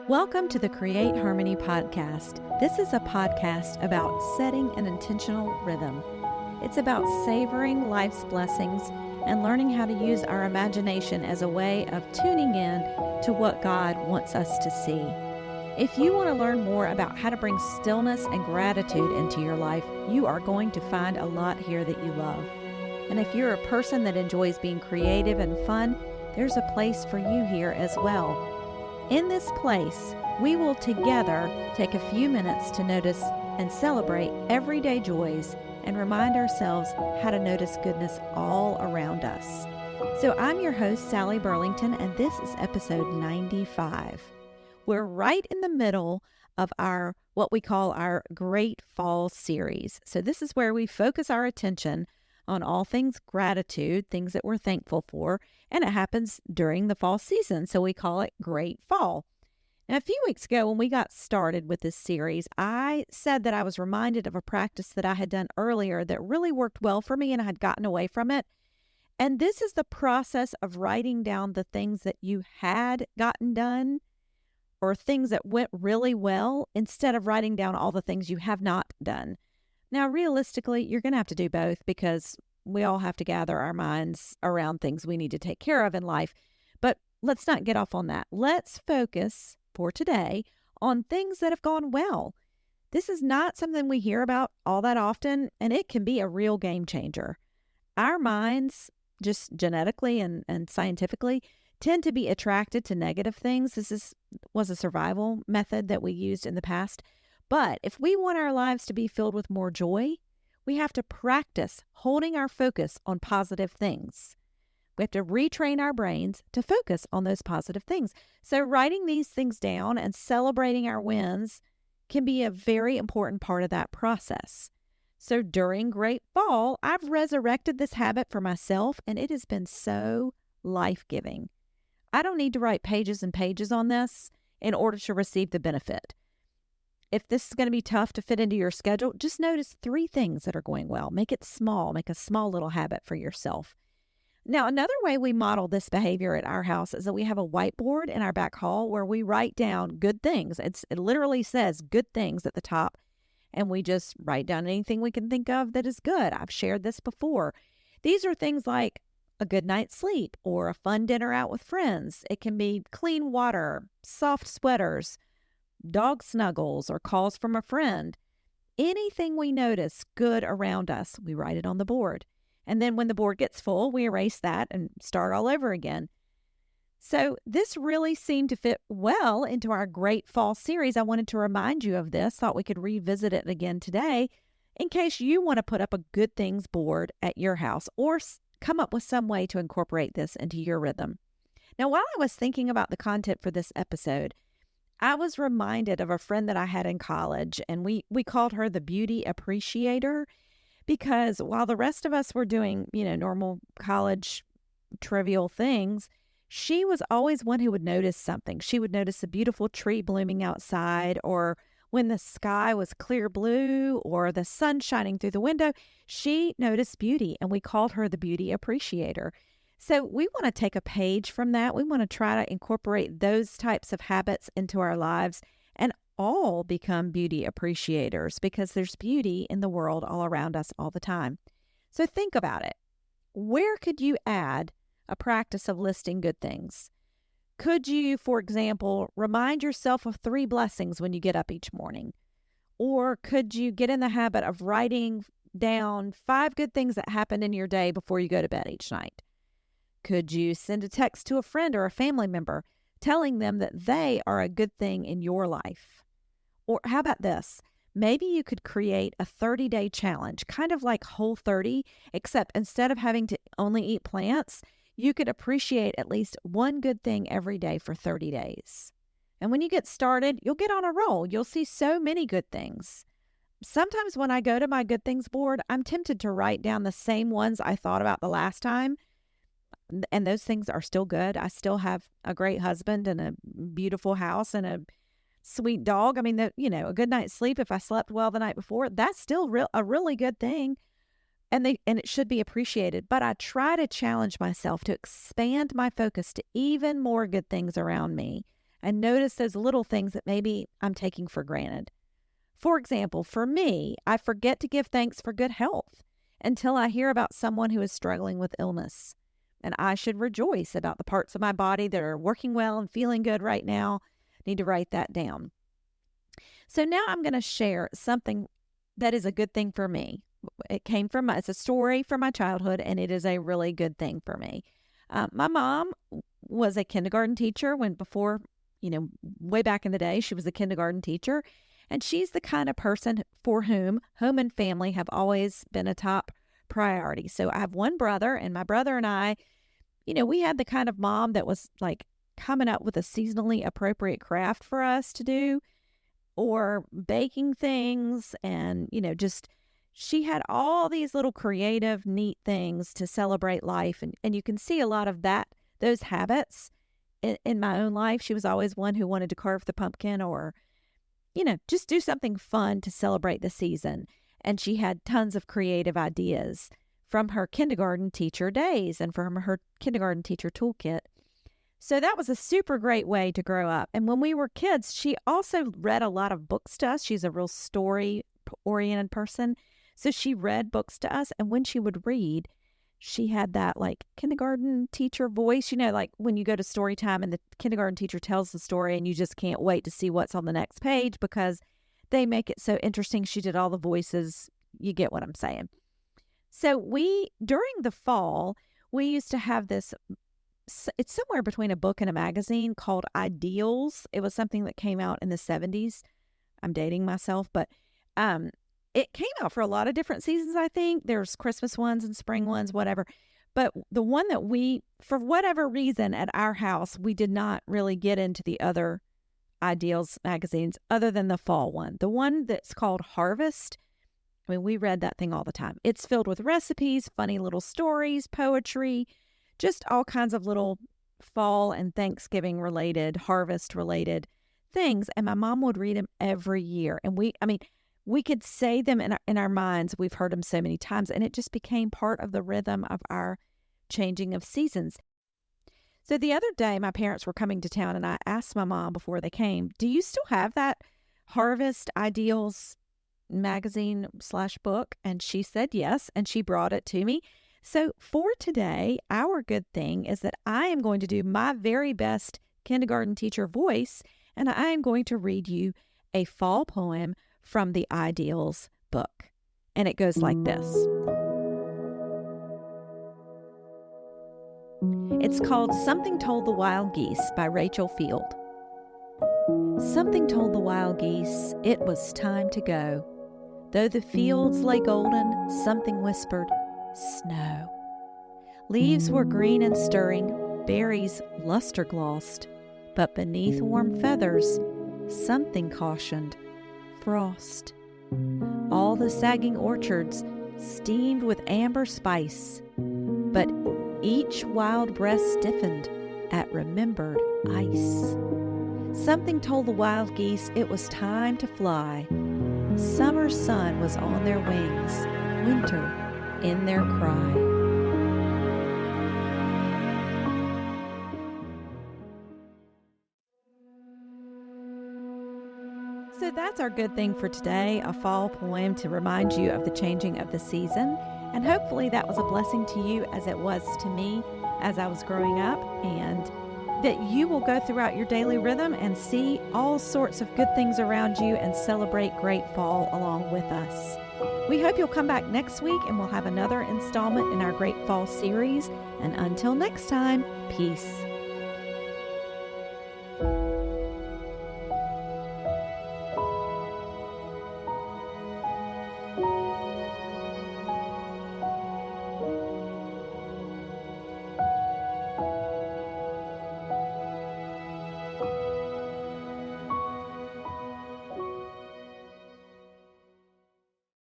Welcome to the Create Harmony podcast. This is a podcast about setting an intentional rhythm. It's about savoring life's blessings and learning how to use our imagination as a way of tuning in to what God wants us to see. If you want to learn more about how to bring stillness and gratitude into your life, you are going to find a lot here that you love. And if you're a person that enjoys being creative and fun, there's a place for you here as well. In this place, we will together take a few minutes to notice and celebrate everyday joys and remind ourselves how to notice goodness all around us. So I'm your host, Sally Burlington, and this is episode 95. We're right in the middle of what we call our Great Fall series. So this is where we focus our attention on all things gratitude, things that we're thankful for, and it happens during the fall season, so we call it Great Fall. Now, a few weeks ago when we got started with this series, I said that I was reminded of a practice that I had done earlier that really worked well for me and I had gotten away from it. And this is the process of writing down the things that you had gotten done or things that went really well instead of writing down all the things you have not done. Now, realistically, you're going to have to do both because we all have to gather our minds around things we need to take care of in life. But let's not get off on that. Let's focus for today on things that have gone well. This is not something we hear about all that often, and it can be a real game changer. Our minds, just genetically and scientifically, tend to be attracted to negative things. This was a survival method that we used in the past. But if we want our lives to be filled with more joy, we have to practice holding our focus on positive things. We have to retrain our brains to focus on those positive things. So writing these things down and celebrating our wins can be a very important part of that process. So during Great Fall, I've resurrected this habit for myself, and it has been so life-giving. I don't need to write pages and pages on this in order to receive the benefit. If this is going to be tough to fit into your schedule, just notice 3 things that are going well. Make it small. Make a small little habit for yourself. Now, another way we model this behavior at our house is that we have a whiteboard in our back hall where we write down good things. It literally says good things at the top, and we just write down anything we can think of that is good. I've shared this before. These are things like a good night's sleep or a fun dinner out with friends. It can be clean water, soft sweaters, dog snuggles, or calls from a friend. Anything we notice good around us, we write it on the board. And then when the board gets full, we erase that and start all over again. So this really seemed to fit well into our Great Fall series. I wanted to remind you of this, thought we could revisit it again today in case you want to put up a good things board at your house or come up with some way to incorporate this into your rhythm. Now, while I was thinking about the content for this episode, I was reminded of a friend that I had in college, and we called her the beauty appreciator because while the rest of us were doing, normal college trivial things, she was always one who would notice something. She would notice a beautiful tree blooming outside, or when the sky was clear blue or the sun shining through the window, she noticed beauty, and we called her the beauty appreciator. So we want to take a page from that. We want to try to incorporate those types of habits into our lives and all become beauty appreciators because there's beauty in the world all around us all the time. So think about it. Where could you add a practice of listing good things? Could you, for example, remind yourself of 3 blessings when you get up each morning? Or could you get in the habit of writing down 5 good things that happened in your day before you go to bed each night? Could you send a text to a friend or a family member telling them that they are a good thing in your life? Or how about this? Maybe you could create a 30-day challenge, kind of like Whole30, except instead of having to only eat plants, you could appreciate at least one good thing every day for 30 days. And when you get started, you'll get on a roll. You'll see so many good things. Sometimes when I go to my good things board, I'm tempted to write down the same ones I thought about the last time. And those things are still good. I still have a great husband and a beautiful house and a sweet dog. I mean, a good night's sleep if I slept well the night before, that's still a really good thing. And it should be appreciated. But I try to challenge myself to expand my focus to even more good things around me and notice those little things that maybe I'm taking for granted. For example, for me, I forget to give thanks for good health until I hear about someone who is struggling with illness. And I should rejoice about the parts of my body that are working well and feeling good right now. Need to write that down. So now I'm going to share something that is a good thing for me. It's a story from my childhood, and it is a really good thing for me. My mom was a kindergarten teacher way back in the day, she was a kindergarten teacher. And she's the kind of person for whom home and family have always been a top priority. So I have one brother, and my brother and I, we had the kind of mom that was like coming up with a seasonally appropriate craft for us to do, or baking things. And, she had all these little creative, neat things to celebrate life. And you can see a lot of those habits in my own life. She was always one who wanted to carve the pumpkin or, just do something fun to celebrate the season. And she had tons of creative ideas from her kindergarten teacher days and from her kindergarten teacher toolkit. So that was a super great way to grow up. And when we were kids, she also read a lot of books to us. She's a real story-oriented person. So she read books to us. And when she would read, she had that like kindergarten teacher voice, like when you go to story time and the kindergarten teacher tells the story and you just can't wait to see what's on the next page because they make it so interesting. She did all the voices. You get what I'm saying. So during the fall, we used to have this, it's somewhere between a book and a magazine called Ideals. It was something that came out in the 70s. I'm dating myself, but it came out for a lot of different seasons, I think. There's Christmas ones and spring ones, whatever. But the one that for whatever reason at our house, we did not really get into the other Ideals magazines other than the fall one. The one that's called Harvest. I mean, we read that thing all the time. It's filled with recipes, funny little stories, poetry, just all kinds of little fall and Thanksgiving related, harvest related things. And my mom would read them every year. And we could say them in our minds. We've heard them so many times, and it just became part of the rhythm of our changing of seasons. So the other day, my parents were coming to town, and I asked my mom before they came, do you still have that Harvest Ideals magazine/book? And she said yes, and she brought it to me. So for today, our good thing is that I am going to do my very best kindergarten teacher voice, and I am going to read you a fall poem from the Ideals book. And it goes like this. It's called Something Told the Wild Geese by Rachel Field. Something told the wild geese it was time to go. Though the fields lay golden, something whispered, snow. Leaves were green and stirring, berries luster-glossed, but beneath warm feathers, something cautioned, frost. All the sagging orchards steamed with amber spice, but each wild breast stiffened at remembered ice. Something told the wild geese it was time to fly. Summer's sun was on their wings, winter in their cry. So that's our good thing for today, a fall poem to remind you of the changing of the season. And hopefully that was a blessing to you as it was to me as I was growing up, and that you will go throughout your daily rhythm and see all sorts of good things around you and celebrate great fall along with us. We hope you'll come back next week and we'll have another installment in our Great Fall series. And until next time, peace.